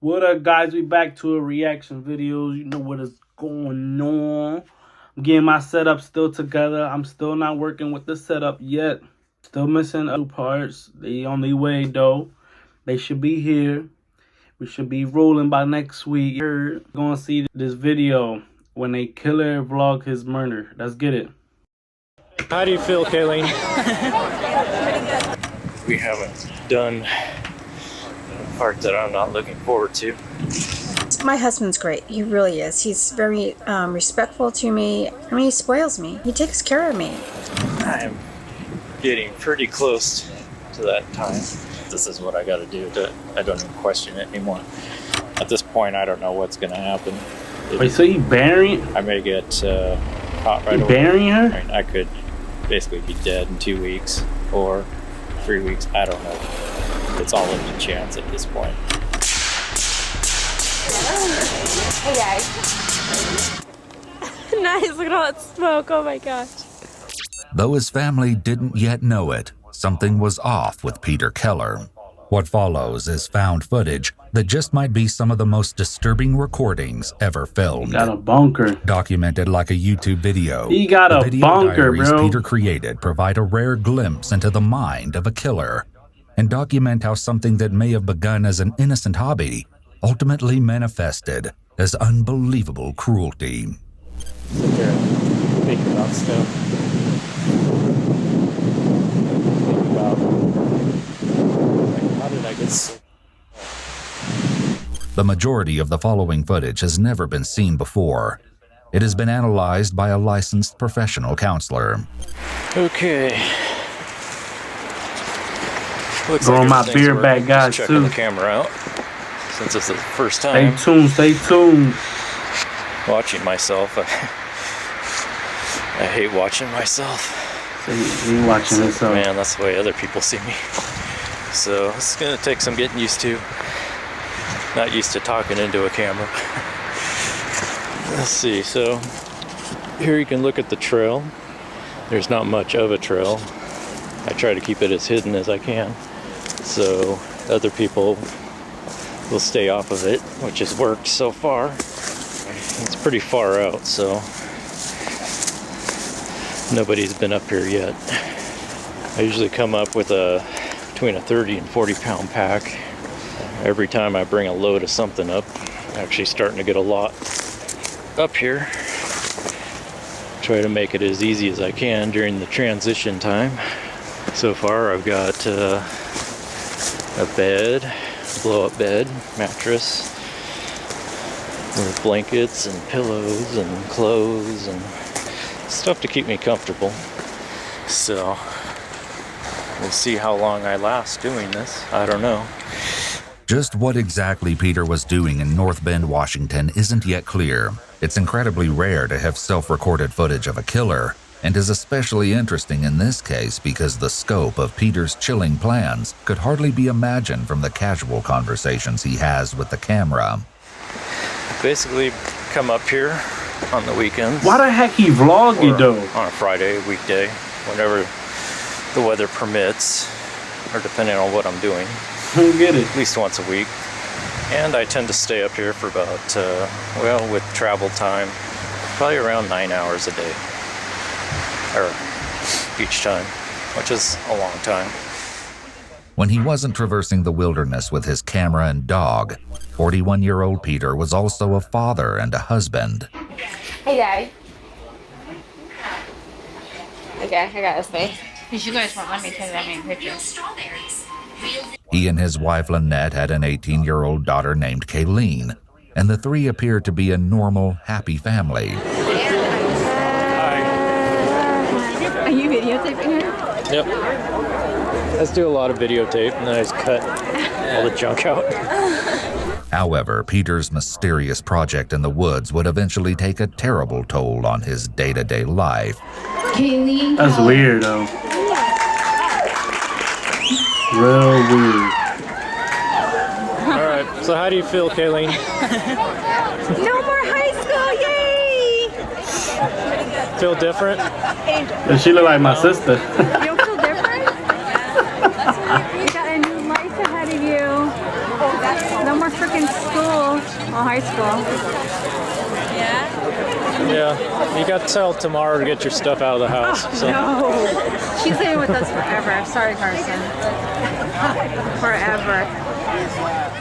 What up, guys? We back to a reaction video. You know what is going on. I'm getting my setup still together. I'm still not working with the setup yet. Still missing other parts. They on their way though. They should be here. We should be rolling by next week. You're gonna see this video when a killer vlog his murder. Let's get it. How do you feel, Kayleen? We haven't done the part that I'm not looking forward to. My husband's great. He really is. He's very respectful to me. I mean, he spoils me. He takes care of me. I'm getting pretty close to that time. This is what I got to do. I don't even question it anymore. At this point, I don't know what's going to happen. Wait, so you burying? I may get caught right away. Burying her? I mean, I could basically be dead in 2 weeks or 3 weeks. I don't know. It's all in the chance at this point. Hey guys. Nice, look at all that smoke, oh my gosh. Though his family didn't yet know it, something was off with Peter Keller. What follows is found footage that just might be some of the most disturbing recordings ever filmed. He got a bunker. Documented like a YouTube video. He got a bunker, diaries bro. Peter created provide a rare glimpse into the mind of a killer and document how something that may have begun as an innocent hobby ultimately manifested as unbelievable cruelty. Sit there and think about stuff. Think about, like, how did I get so... The majority of the following footage has never been seen before. It has been analyzed by a licensed professional counselor. Okay. Looks Throwing like my beer back, guys, checking too. the camera out. Since it's the first time Stay tuned, stay tuned. watching myself. I hate watching myself. You watching this, Man, that's the way other people see me. So it's gonna take some getting used to. Not used to talking into a camera. Let's see, so here you can look at the trail. There's not much of a trail. I try to keep it as hidden as I can, so other people will stay off of it, which has worked so far. It's pretty far out, so nobody's been up here yet. I usually come up with between a 30 and 40 pound pack. Every time I bring a load of something up, I'm actually starting to get a lot up here. Try to make it as easy as I can during the transition time. So far I've got a bed, blow-up bed, mattress, with blankets and pillows and clothes and stuff to keep me comfortable. So we'll see how long I last doing this. I don't know. Just what exactly Peter was doing in North Bend, Washington isn't yet clear. It's incredibly rare to have self-recorded footage of a killer, and is especially interesting in this case because the scope of Peter's chilling plans could hardly be imagined from the casual conversations he has with the camera. Basically come up here on the weekends. Why the heck he vlogging though? On a Friday, weekday, whenever the weather permits, or depending on what I'm doing. I don't get it. At least once a week. And I tend to stay up here for about, well, with travel time, probably around 9 hours a day. Or each time, which is a long time. When he wasn't traversing the wilderness with his camera and dog, 41-year-old Peter was also a father and a husband. Hey Daddy. Okay, I got this face. Because you guys won't let me take that many pictures. He and his wife Lynette had an 18-year-old daughter named Kayleen, and the three appeared to be a normal, happy family. Are you videotaping her? Yep. Let's do a lot of videotape and then I just cut all the junk out. However, Peter's mysterious project in the woods would eventually take a terrible toll on his day-to-day life. Kayleen. That's weird though. Real weird. Alright, so how do you feel, Kayleen? No more high school, yay! Feel different? Does she look like my sister? You don't feel different? You got a new life ahead of you. No more freaking school. Well, high school. Yeah, you got till tomorrow to get your stuff out of the house. So. No. She's living with us forever. Sorry, Carson. Forever.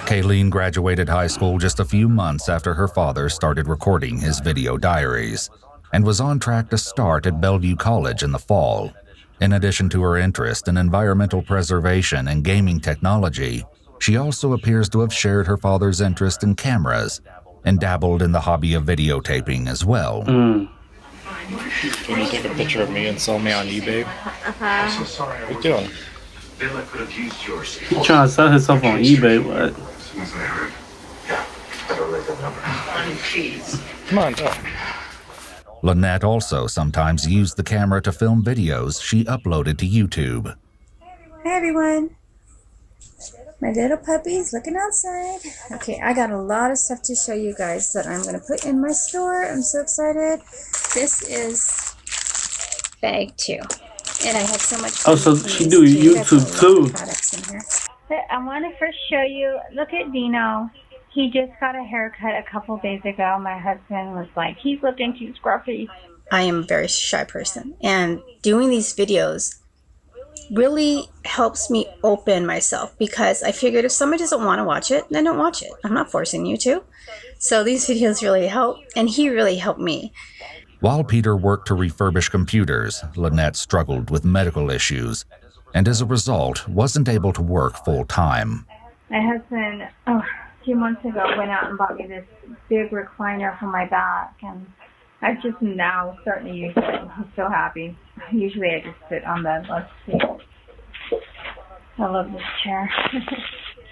Kayleen graduated high school just a few months after her father started recording his video diaries and was on track to start at Bellevue College in the fall. In addition to her interest in environmental preservation and gaming technology, she also appears to have shared her father's interest in cameras and dabbled in the hobby of videotaping as well. Can you take a picture of me and sell me on eBay? What are you doing? He's trying to sell himself on eBay, what? Come on, talk. Lynette also sometimes used the camera to film videos she uploaded to YouTube. Hi everyone. My little puppy's looking outside. Okay, I got a lot of stuff to show you guys that I'm going to put in my store. I'm so excited. This is bag 2. And I have so much Oh, so she do YouTube too. Products in here. I want to first show you, look at Dino. He just got a haircut a couple days ago. My husband was like, he's looking too scruffy. I am a very shy person, and doing these videos really helps me open myself, because I figured if somebody doesn't want to watch it, then don't watch it. I'm not forcing you to. So these videos really help, and he really helped me. While Peter worked to refurbish computers, Lynette struggled with medical issues and as a result wasn't able to work full-time. My husband, a few months ago, went out and bought me this big recliner for my back, and I'm just now starting to use it. I'm so happy. Usually I just sit on the, let's see. I love this chair.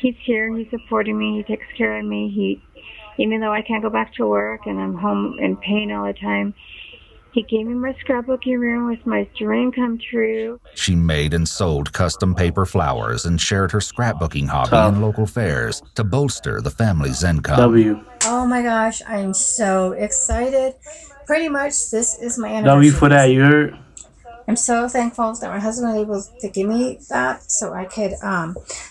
He's here, he's supporting me, he takes care of me. Even though I can't go back to work and I'm home in pain all the time, he gave me my scrapbooking room with my dream come true. She made and sold custom paper flowers and shared her scrapbooking hobby in local fairs to bolster the family's income. W. Oh my gosh, I'm so excited. Pretty much this is my anniversary. W for that, you heard? I'm so thankful that my husband was able to give me that so I could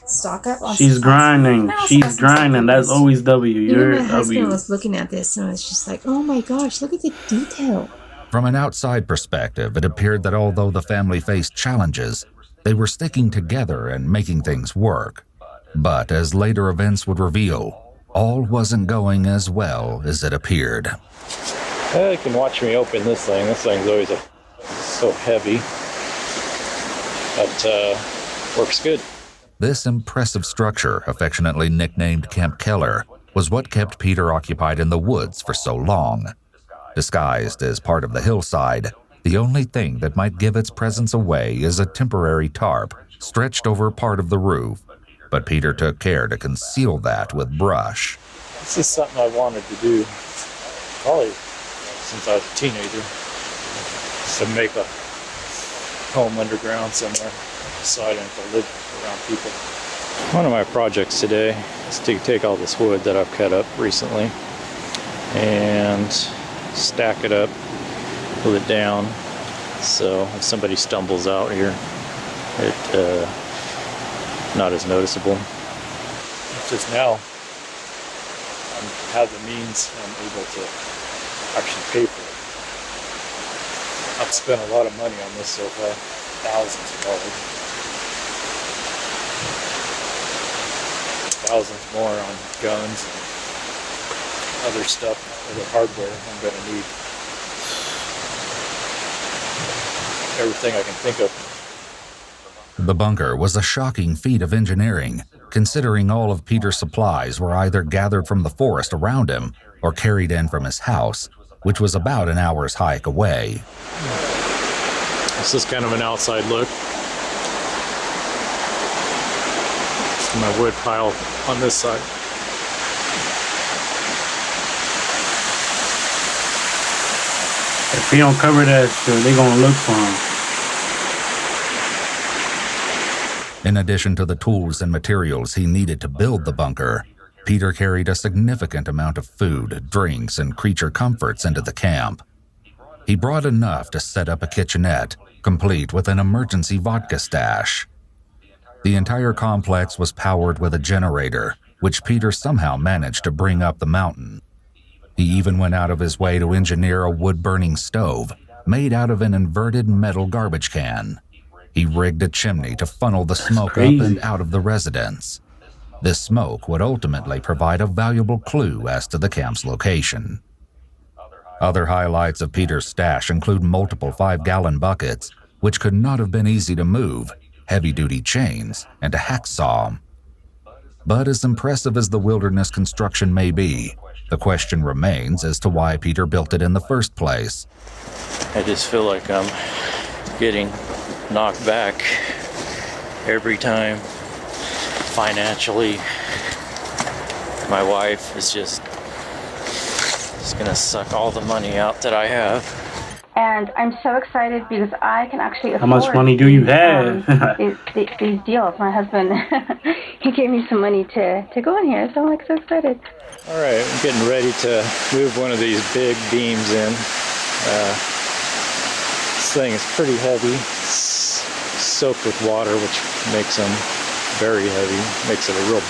stock up on She's grinding. She's grinding. That's always W. You Even heard? my husband W. was looking at this and was just like, oh my gosh, look at the detail. From an outside perspective, it appeared that although the family faced challenges, they were sticking together and making things work. But as later events would reveal, all wasn't going as well as it appeared. You can watch me open this thing. This thing's always so heavy, but works good. This impressive structure, affectionately nicknamed Camp Keller, was what kept Peter occupied in the woods for so long. Disguised as part of the hillside, the only thing that might give its presence away is a temporary tarp stretched over part of the roof, but Peter took care to conceal that with brush. This is something I wanted to do probably since I was a teenager, to make a home underground somewhere so I didn't have to live around people. One of my projects today is to take all this wood that I've cut up recently and stack it up, pull it down, so if somebody stumbles out here, it not as noticeable. It's just now I have the means and I'm able to actually pay for it. I've spent a lot of money on this so far, thousands of dollars. Thousands more on guns and other stuff, other hardware I'm going to need. Everything I can think of. The bunker was a shocking feat of engineering, considering all of Peter's supplies were either gathered from the forest around him or carried in from his house, which was about an hour's hike away. This is kind of an outside look. My wood pile on this side. If he don't cover that shit, they gonna look for him. In addition to the tools and materials he needed to build the bunker, Peter carried a significant amount of food, drinks, and creature comforts into the camp. He brought enough to set up a kitchenette, complete with an emergency vodka stash. The entire complex was powered with a generator, which Peter somehow managed to bring up the mountain. He even went out of his way to engineer a wood-burning stove made out of an inverted metal garbage can. He rigged a chimney to funnel the smoke up and out of the residence. This smoke would ultimately provide a valuable clue as to the camp's location. Other highlights of Peter's stash include multiple 5-gallon buckets, which could not have been easy to move, heavy-duty chains, and a hacksaw. But as impressive as the wilderness construction may be, the question remains as to why Peter built it in the first place. I just feel like I'm getting knocked back every time financially. My wife is just gonna suck all the money out that I have. And I'm so excited because I can actually afford. How much money do you have? These deals. My husband, he gave me some money to go in here, so I'm like so excited. All right, I'm getting ready to move one of these big beams in. This thing is pretty heavy. It's soaked with water, which makes them very heavy. Makes it a real.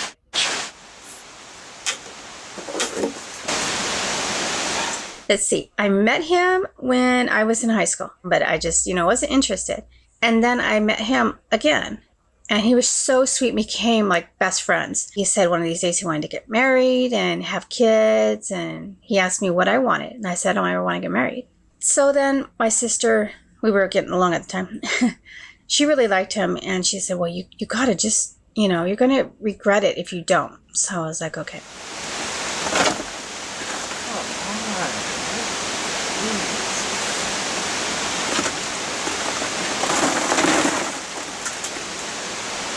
Let's see. I met him when I was in high school, but I just, wasn't interested. And then I met him again, and he was so sweet. We became like best friends. He said one of these days he wanted to get married and have kids, and he asked me what I wanted. And I said, I don't want to get married. So then my sister, we were getting along at the time, she really liked him, and she said, well, you got to just, you're going to regret it if you don't. So I was like, okay.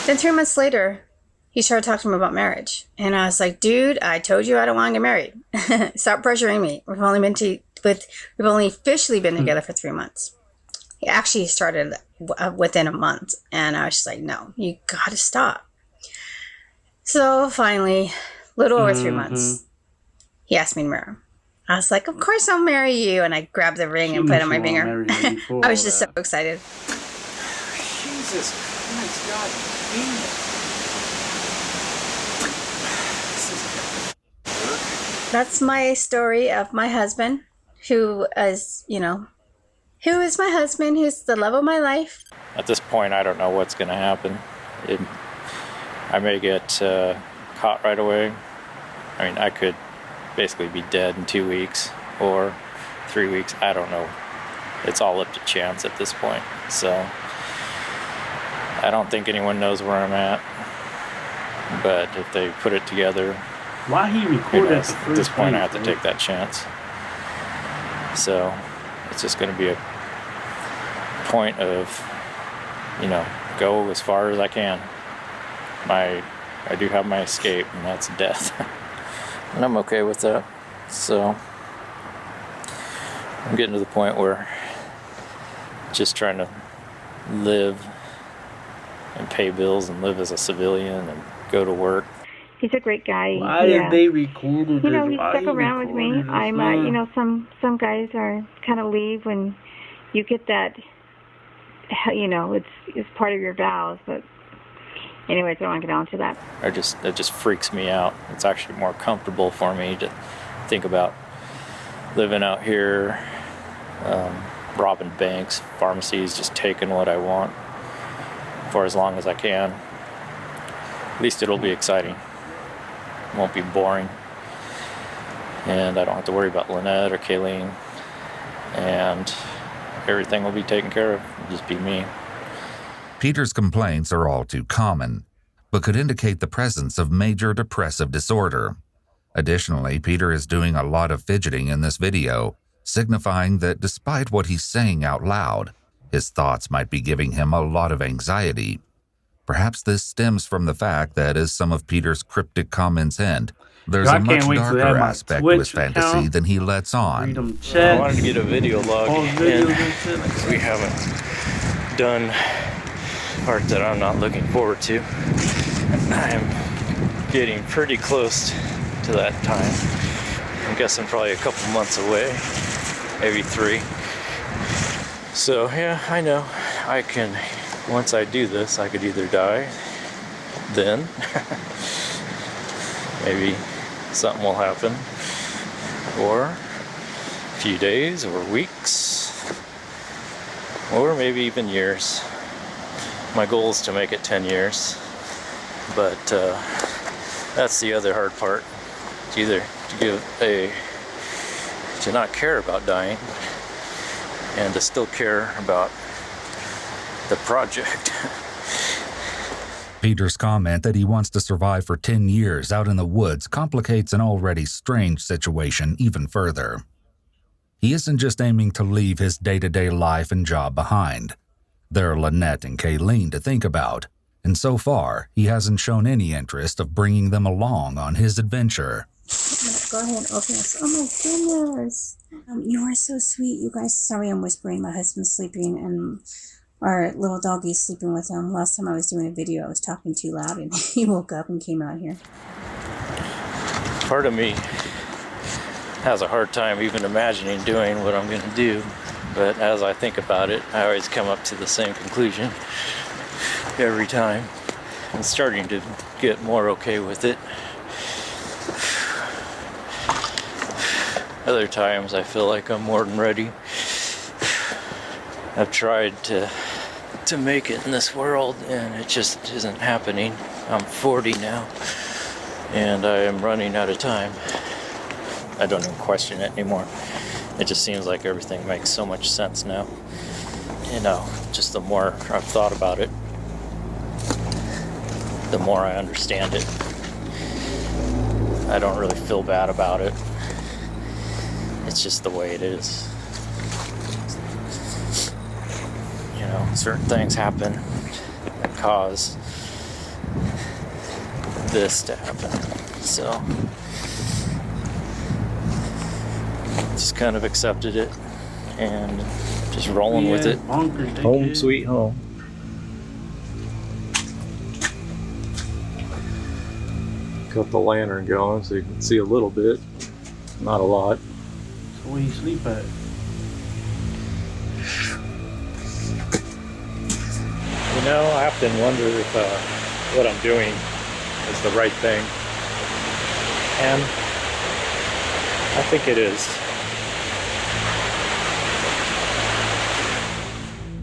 Then 3 months later, he started talking to me about marriage. And I was like, dude, I told you I don't want to get married. Stop pressuring me. We've only officially been together for 3 months. He actually started within a month. And I was just like, no, you got to stop. So finally, a little over 3 months, he asked me to marry him. I was like, of course I'll marry you. And I grabbed the ring and put it on my finger. I was just so excited. Jesus Christ, God damn it. That's my story of my husband, who is my husband, who's the love of my life. At this point, I don't know what's going to happen. I may get caught right away. I mean, I could basically be dead in 2 weeks or 3 weeks. I don't know. It's all up to chance at this point. So I don't think anyone knows where I'm at. But if they put it together, why he recorded at this point I have to take that chance. So it's just going to be a point of, go as far as I can. I do have my escape, and that's death. And I'm okay with that. So I'm getting to the point where just trying to live and pay bills and live as a civilian and go to work. He's a great guy. Why did they record this? He stuck around with me. I'm, some guys are kind of leave when you get that, it's part of your vows. But anyways, I don't want to get on to that. It just freaks me out. It's actually more comfortable for me to think about living out here, robbing banks, pharmacies, just taking what I want for as long as I can. At least it'll be exciting. It won't be boring. And I don't have to worry about Lynette or Kayleen. And everything will be taken care of. It'll just be me. Peter's complaints are all too common, but could indicate the presence of major depressive disorder. Additionally, Peter is doing a lot of fidgeting in this video, signifying that despite what he's saying out loud, his thoughts might be giving him a lot of anxiety. Perhaps this stems from the fact that, as some of Peter's cryptic comments hint, there's a much darker aspect to his fantasy than he lets on. I wanted to get a video log in because we haven't done part that I'm not looking forward to. I'm getting pretty close to that time. I'm guessing probably a couple months away, maybe 3. So yeah, I know I can, once I do this, I could either die then maybe something will happen, or a few days or weeks, or maybe even years. My goal is to make it 10 years, but that's the other hard part. It's either to not care about dying and to still care about the project. Peter's comment that he wants to survive for 10 years out in the woods complicates an already strange situation even further. He isn't just aiming to leave his day-to-day life and job behind. There are Lynette and Kayleen to think about, and so far, he hasn't shown any interest of bringing them along on his adventure. Go ahead and open this. Oh my goodness. You are so sweet, you guys. Sorry I'm whispering. My husband's sleeping and our little doggy's sleeping with him. Last time I was doing a video, I was talking too loud and he woke up and came out here. Part of me has a hard time even imagining doing what I'm going to do, but as I think about it, I always come up to the same conclusion every time. I'm starting to get more okay with it. Other times I feel like I'm more than ready. I've tried to make it in this world and it just isn't happening. I'm 40 now and I am running out of time. I don't even question it anymore. It just seems like everything makes so much sense now. You know, just the more I've thought about it, the more I understand it. I don't really feel bad about it. It's just the way it is. You know, certain things happen that cause this to happen. So, just kind of accepted it and just rolling with it. Home sweet home. Got the lantern going so you can see a little bit, not a lot. So where you sleep at? You know, I often wonder if what I'm doing is the right thing. And I think it is.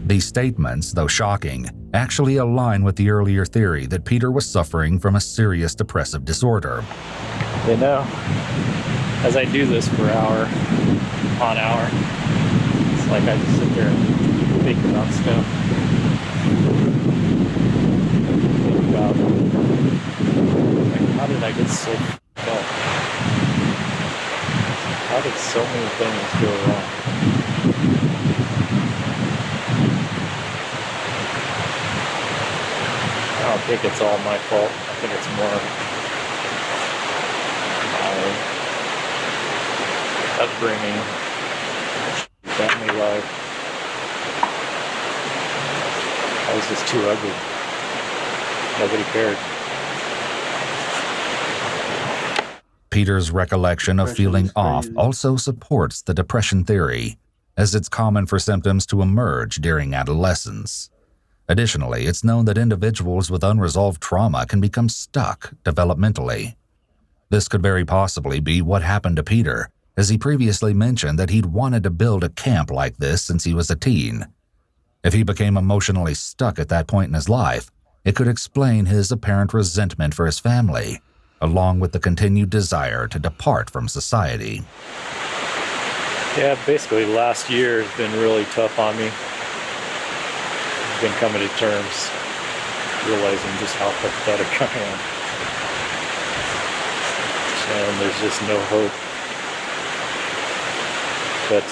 These statements, though shocking, actually align with the earlier theory that Peter was suffering from a serious depressive disorder. You know, as I do this for hour on hour, it's like I just sit there and think about stuff. Think about, like, how did I get so f***ed up? How did so many things go wrong? I don't think it's all my fault. I think it's more my upbringing, family life. I was just too ugly. Nobody cared. Peter's recollection of feeling off also supports the depression theory, as it's common for symptoms to emerge during adolescence. Additionally, it's known that individuals with unresolved trauma can become stuck developmentally. This could very possibly be what happened to Peter, as he previously mentioned that he'd wanted to build a camp like this since he was a teen. If he became emotionally stuck at that point in his life, it could explain his apparent resentment for his family, along with the continued desire to depart from society. Yeah, basically last year has been really tough on me. I've been coming to terms, realizing just how pathetic I am. And there's just no hope. But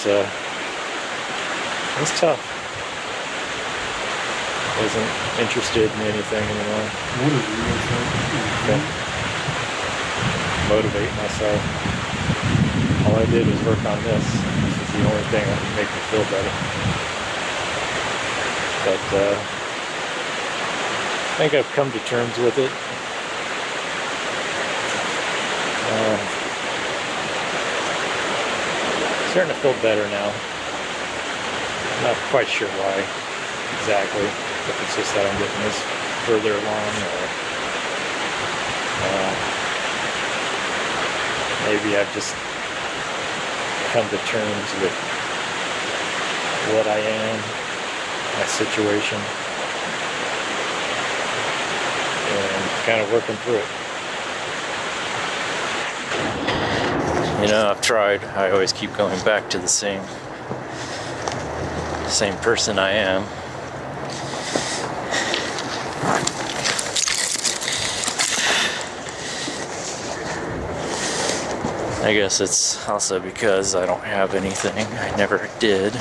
it's tough. I wasn't interested in anything anymore. Motivate myself. All I did was work on this. This is the only thing that would make me feel better. But I think I've come to terms with it. Starting to feel better now. I'm not quite sure why exactly. If it's just that I'm getting this further along, or maybe I've just come to terms with what I am, my situation, and kind of working through it. You know, I've tried. I always keep going back to the same person I am. I guess it's also because I don't have anything. I never did.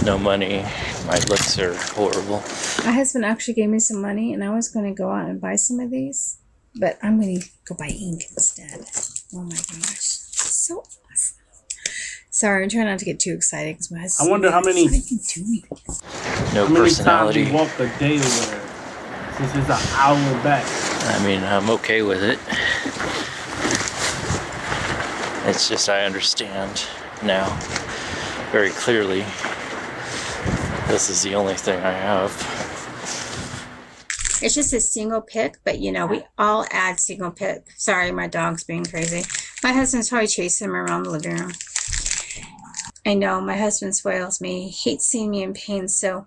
No money. My looks are horrible. My husband actually gave me some money, and I was going to go out and buy some of these, but I'm going to go buy ink instead. Oh my gosh. So awesome. Sorry, I'm trying not to get too excited because my husband. I wonder how many. No how many personality. times you walk a day with her since it's an hour back. I mean, I'm okay with it. It's just I understand now very clearly this is the only thing I have. It's just a single pick, but you know, we all add single pick. Sorry, my dog's being crazy. My husband's probably chasing him around the living room. I know, my husband spoils me. He hates seeing me in pain, so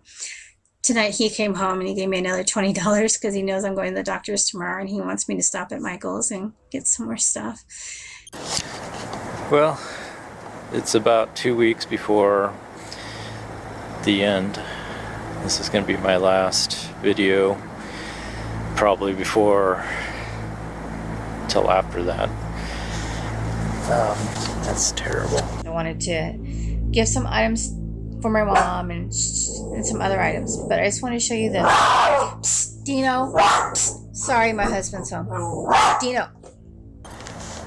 tonight he came home and he gave me another $20 because he knows I'm going to the doctor's tomorrow and he wants me to stop at Michael's and get some more stuff. Well, it's about 2 weeks before the end. This is going to be my last video, probably before till after that. That's terrible. I wanted to give some items for my mom and some other items, but I just want to show you the Dino. Sorry, my husband's home. Dino.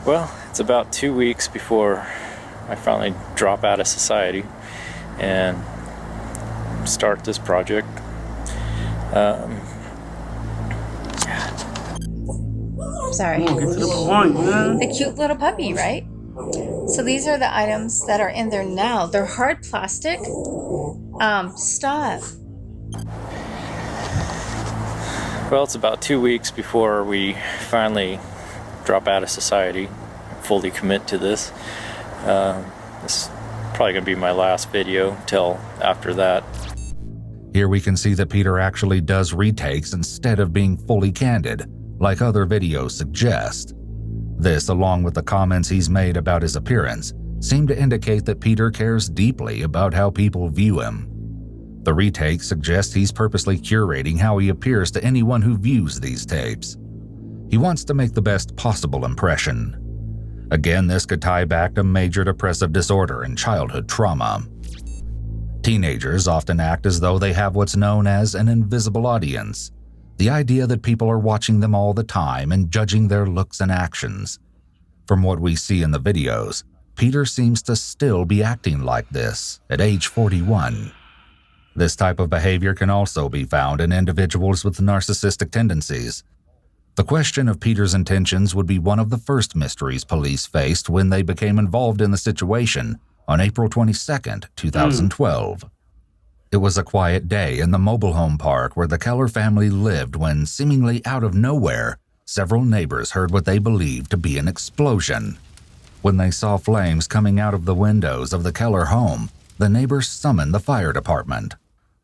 Well, it's about 2 weeks before I finally drop out of society and start this project. Sorry. Get to the point, man. The cute little puppy, right? So these are the items that are in there now. They're hard plastic. Stop. Well, it's about 2 weeks before we finally drop out of society, fully commit to this. This is probably going to be my last video till after that. Here we can see that Peter actually does retakes instead of being fully candid, like other videos suggest. This, along with the comments he's made about his appearance, seem to indicate that Peter cares deeply about how people view him. The retake suggests he's purposely curating how he appears to anyone who views these tapes. He wants to make the best possible impression. Again, this could tie back to major depressive disorder and childhood trauma. Teenagers often act as though they have what's known as an invisible audience, the idea that people are watching them all the time and judging their looks and actions. From what we see in the videos, Peter seems to still be acting like this at age 41. This type of behavior can also be found in individuals with narcissistic tendencies. The question of Peter's intentions would be one of the first mysteries police faced when they became involved in the situation on April 22, 2012. It was a quiet day in the mobile home park where the Keller family lived when, seemingly out of nowhere, several neighbors heard what they believed to be an explosion. When they saw flames coming out of the windows of the Keller home, the neighbors summoned the fire department.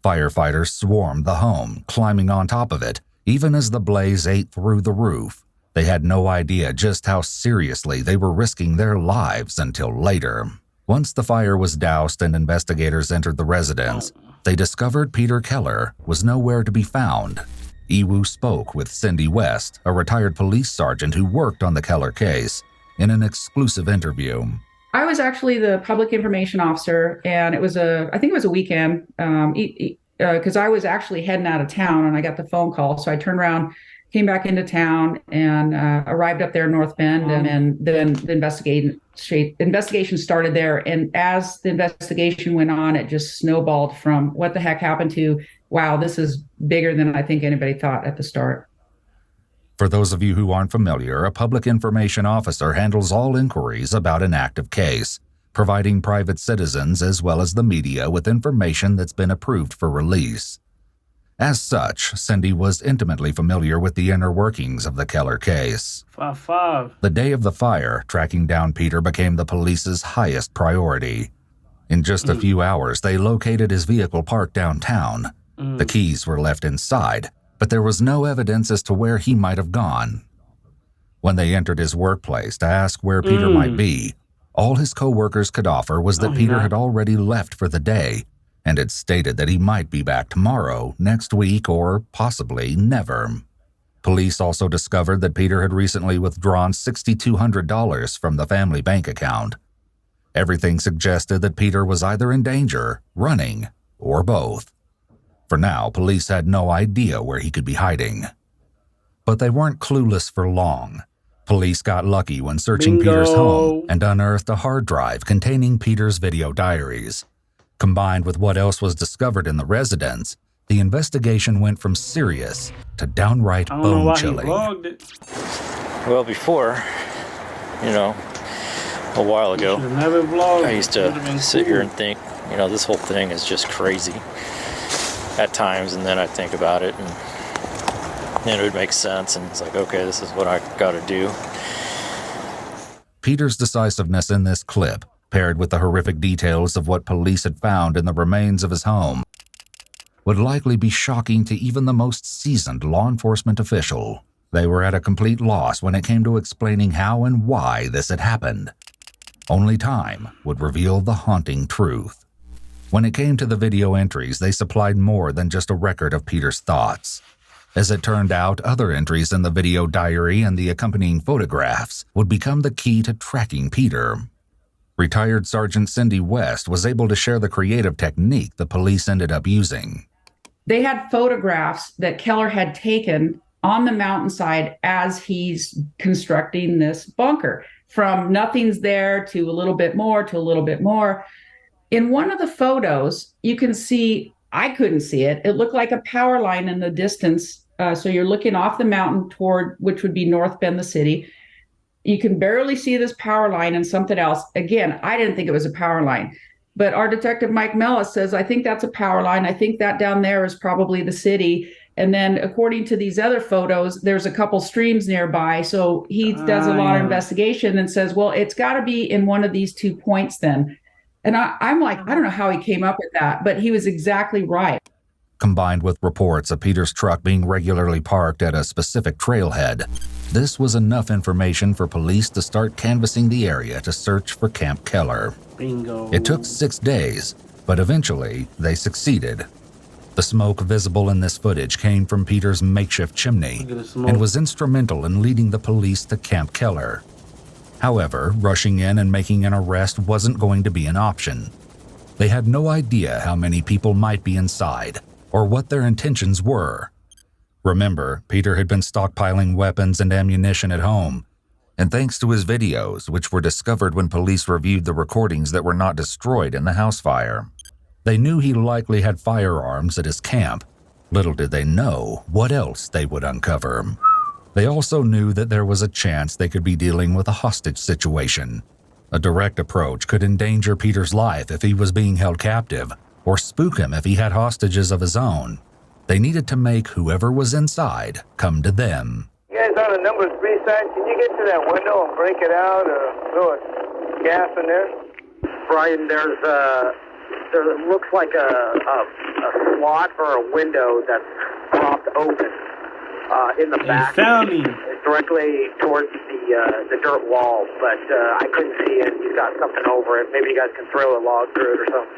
Firefighters swarmed the home, climbing on top of it, even as the blaze ate through the roof. They had no idea just how seriously they were risking their lives until later. Once the fire was doused and investigators entered the residence, they discovered Peter Keller was nowhere to be found. Iwu spoke with Cindy West, a retired police sergeant who worked on the Keller case, in an exclusive interview. I was actually the public information officer, and I think it was a weekend, because I was actually heading out of town and I got the phone call. So I turned around, came back into town, and arrived up there in North Bend, and then the investigation started there. And as the investigation went on, it just snowballed from what the heck happened to, wow, this is bigger than I think anybody thought at the start. For those of you who aren't familiar, a public information officer handles all inquiries about an active case, providing private citizens as well as the media with information that's been approved for release. As such, Cindy was intimately familiar with the inner workings of the Keller case. 5-5. The day of the fire, tracking down Peter became the police's highest priority. In just a few hours, they located his vehicle parked downtown. The keys were left inside, but there was no evidence as to where he might have gone. When they entered his workplace to ask where Peter might be, all his co-workers could offer was that Peter had already left for the day and had stated that he might be back tomorrow, next week, or possibly never. Police also discovered that Peter had recently withdrawn $6,200 from the family bank account. Everything suggested that Peter was either in danger, running, or both. For now, police had no idea where he could be hiding. But they weren't clueless for long. Police got lucky when searching Peter's home and unearthed a hard drive containing Peter's video diaries. Combined with what else was discovered in the residence, the investigation went from serious to downright bone-chilling. Well, before, a while ago, I used to sit here and think, this whole thing is just crazy at times, and then I'd think about it, and then it would make sense, and it's like, okay, this is what I gotta do. Peter's decisiveness in this clip, paired with the horrific details of what police had found in the remains of his home, would likely be shocking to even the most seasoned law enforcement official. They were at a complete loss when it came to explaining how and why this had happened. Only time would reveal the haunting truth. When it came to the video entries, they supplied more than just a record of Peter's thoughts. As it turned out, other entries in the video diary and the accompanying photographs would become the key to tracking Peter. Retired Sergeant Cindy West was able to share the creative technique the police ended up using. They had photographs that Keller had taken on the mountainside as he's constructing this bunker, from nothing's there to a little bit more to a little bit more. In one of the photos, you can see, I couldn't see it, it looked like a power line in the distance. So you're looking off the mountain toward, which would be North Bend, the city. You can barely see this power line and something else. Again, I didn't think it was a power line, but our detective Mike Mellis says, I think that's a power line. I think that down there is probably the city. And then according to these other photos, there's a couple streams nearby. So he does a lot of investigation and says, well, it's got to be in one of these 2 points then. And I'm like, I don't know how he came up with that, but he was exactly right. Combined with reports of Peter's truck being regularly parked at a specific trailhead, this was enough information for police to start canvassing the area to search for Camp Keller. Bingo. It took 6 days, but eventually they succeeded. The smoke visible in this footage came from Peter's makeshift chimney and was instrumental in leading the police to Camp Keller. However, rushing in and making an arrest wasn't going to be an option. They had no idea how many people might be inside or what their intentions were. Remember, Peter had been stockpiling weapons and ammunition at home, and thanks to his videos, which were discovered when police reviewed the recordings that were not destroyed in the house fire, they knew he likely had firearms at his camp. Little did they know what else they would uncover. They also knew that there was a chance they could be dealing with a hostage situation. A direct approach could endanger Peter's life if he was being held captive, or spook him if he had hostages of his own. They needed to make whoever was inside come to them. You guys on the number 3 side, can you get to that window and break it out or throw a gas in there? Brian, there looks like a slot or a window that's propped open in the back. Found me. Directly towards the dirt wall, but I couldn't see it. He's got something over it. Maybe you guys can throw a log through it or something.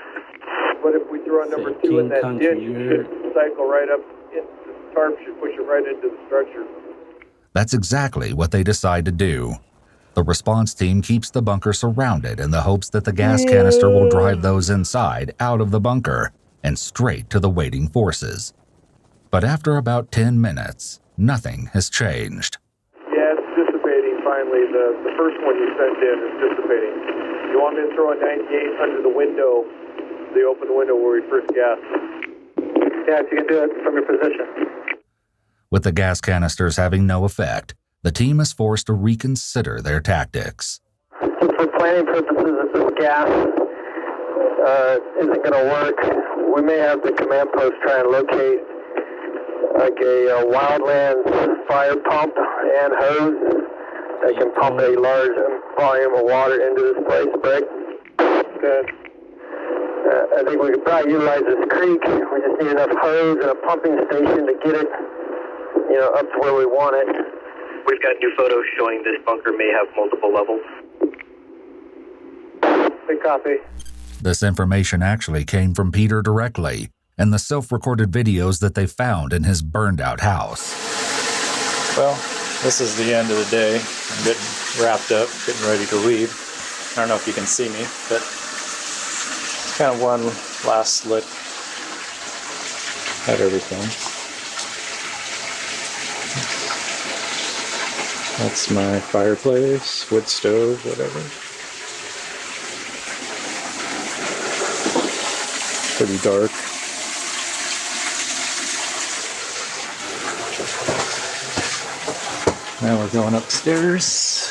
But if we throw a number 2 in that ditch, it should cycle right up into the tarp, should push it right into the structure. That's exactly what they decide to do. The response team keeps the bunker surrounded in the hopes that the gas canister will drive those inside out of the bunker and straight to the waiting forces. But after about 10 minutes, nothing has changed. Yeah, it's dissipating finally. The first one you sent in is dissipating. You want me to throw a 98 under the window, the open window where we first gassed? Yeah, if you can do it from your position. With the gas canisters having no effect, the team is forced to reconsider their tactics. So for planning purposes, if this gas isn't going to work, we may have the command post try and locate like a wildlands fire pump and hose that can pump a large volume of water into this place, Greg. Okay. I think we could probably utilize this creek. We just need enough hose and a pumping station to get it, up to where we want it. We've got new photos showing this bunker may have multiple levels. Big copy. This information actually came from Peter directly and the self-recorded videos that they found in his burned-out house. Well, this is the end of the day. I'm getting wrapped up, getting ready to leave. I don't know if you can see me, but it's kind of one last look at everything. That's my fireplace, wood stove, whatever. Pretty dark. Now we're going upstairs.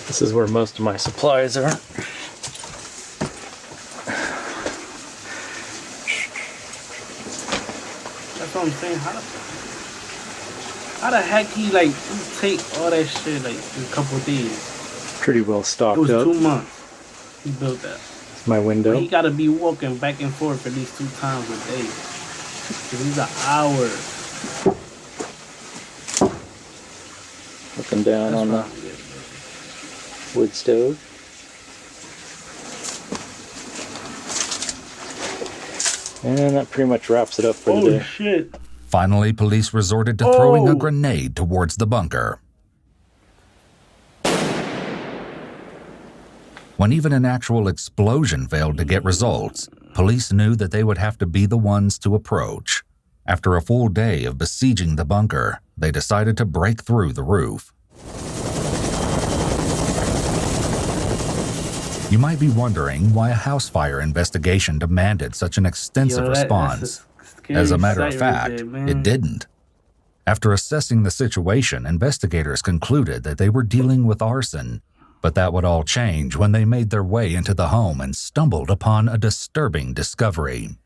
This is where most of my supplies are. That's what I'm saying. How the heck he take all that shit in a couple of days? Pretty well stocked up. It was up. 2 months he built that. It's my window. But he gotta be walking back and forth at least 2 times a day. These are hours. Looking down on the wood stove. And that pretty much wraps it up for the day. Shit. Finally, police resorted to throwing a grenade towards the bunker. When even an actual explosion failed to get results, police knew that they would have to be the ones to approach. After a full day of besieging the bunker, they decided to break through the roof. You might be wondering why a house fire investigation demanded such an extensive response. As a matter of fact, it didn't. After assessing the situation, investigators concluded that they were dealing with arson, but that would all change when they made their way into the home and stumbled upon a disturbing discovery.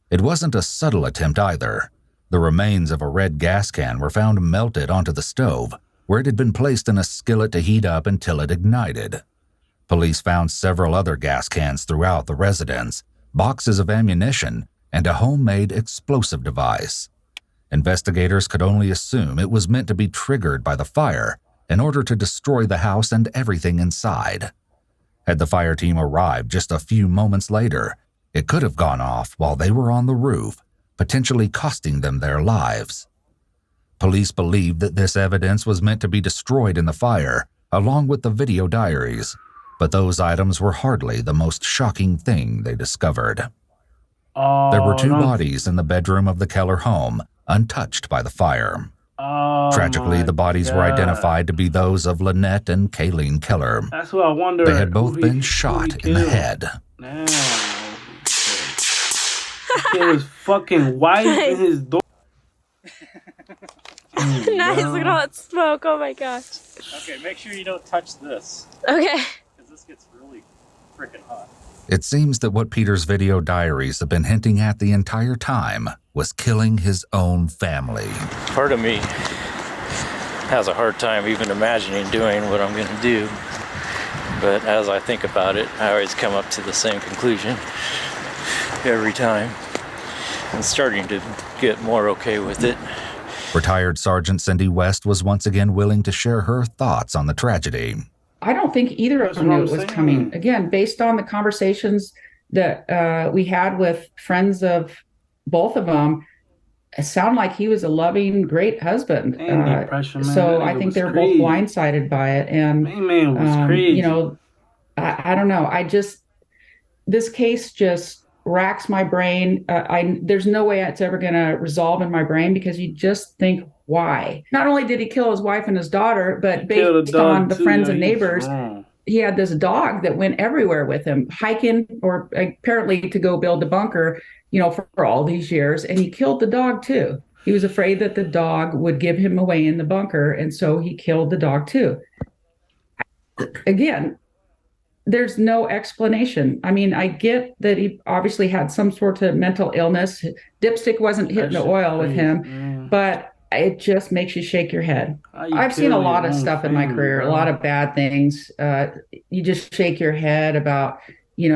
It wasn't a subtle attempt either. The remains of a red gas can were found melted onto the stove, where it had been placed in a skillet to heat up until it ignited. Police found several other gas cans throughout the residence, boxes of ammunition, and a homemade explosive device. Investigators could only assume it was meant to be triggered by the fire in order to destroy the house and everything inside. Had the fire team arrived just a few moments later, it could have gone off while they were on the roof, potentially costing them their lives. Police believed that this evidence was meant to be destroyed in the fire, along with the video diaries, but those items were hardly the most shocking thing they discovered. There were 2 bodies in the bedroom of the Keller home, untouched by the fire. Tragically, the bodies were identified to be those of Lynette and Kayleen Keller. That's what I wonder. They had both been shot in the head. Damn. It was fucking white in his door. Nice, look at all that smoke. Oh my gosh. Okay, make sure you don't touch this. Okay. Because this gets really freaking hot. It seems that what Peter's video diaries have been hinting at the entire time was killing his own family. Part of me has a hard time even imagining doing what I'm going to do. But as I think about it, I always come up to the same conclusion every time. I'm starting to get more okay with it. Retired Sergeant Cindy West was once again willing to share her thoughts on the tragedy. I don't think either of them knew it was coming. Again, based on the conversations that we had with friends of both of them, it sounded like he was a loving, great husband. So I think they're both blindsided by it. And, you know, I don't know. This case just racks my brain. There's no way it's ever going to resolve in my brain, because you just think, why? Not only did he kill his wife and his daughter, but based on the friends and neighbors, he had this dog that went everywhere with him, hiking, or apparently to go build a bunker, you know, for all these years. And he killed the dog too. He was afraid that the dog would give him away in the bunker, and so he killed the dog too. Again, there's no explanation. I mean, I get that he obviously had some sort of mental illness. Dipstick wasn't hitting the oil with him, but it just makes you shake your head. I've seen a lot of stuff in my career, a lot of bad things. You just shake your head about,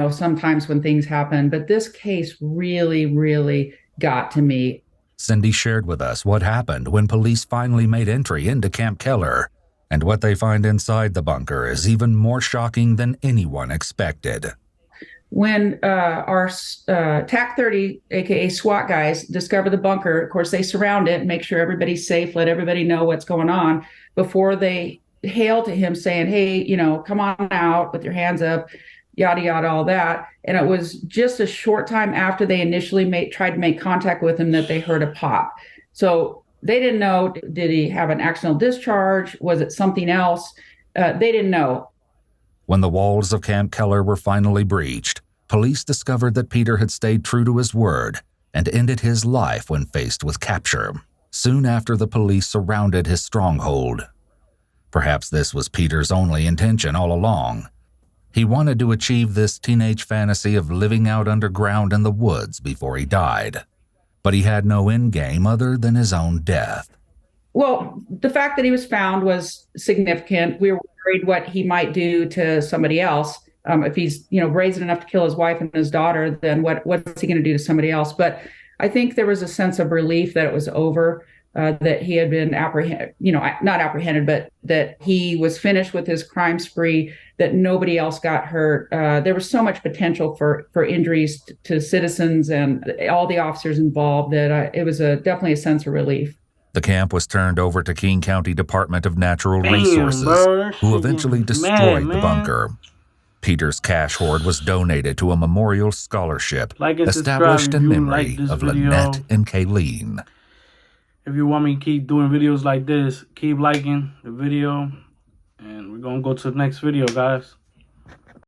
sometimes when things happen. But this case really, really got to me. Cindy shared with us what happened when police finally made entry into Camp Keller. And what they find inside the bunker is even more shocking than anyone expected. When our TAC 30, aka SWAT guys, discover the bunker, of course, they surround it and make sure everybody's safe, let everybody know what's going on before they hail to him saying, hey, come on out with your hands up, yada, yada, all that. And it was just a short time after they initially tried to make contact with him that they heard a pop. So they didn't know, did he have an accidental discharge? Was it something else? They didn't know. When the walls of Camp Keller were finally breached, police discovered that Peter had stayed true to his word and ended his life when faced with capture, soon after the police surrounded his stronghold. Perhaps this was Peter's only intention all along. He wanted to achieve this teenage fantasy of living out underground in the woods before he died. But he had no end game other than his own death. Well, the fact that he was found was significant. We were worried what he might do to somebody else. If he's, brazen enough to kill his wife and his daughter, then what's he going to do to somebody else? But I think there was a sense of relief that it was over, that he had been not apprehended, but that he was finished with his crime spree, that nobody else got hurt. There was so much potential for injuries to citizens and all the officers involved that it was definitely a sense of relief. The camp was turned over to King County Department of Natural Resources, who eventually destroyed the bunker. Peter's cash hoard was donated to a memorial scholarship established in memory of Lynette and Kayleen. If you want me to keep doing videos like this, keep liking the video. And we're going to go to the next video, guys.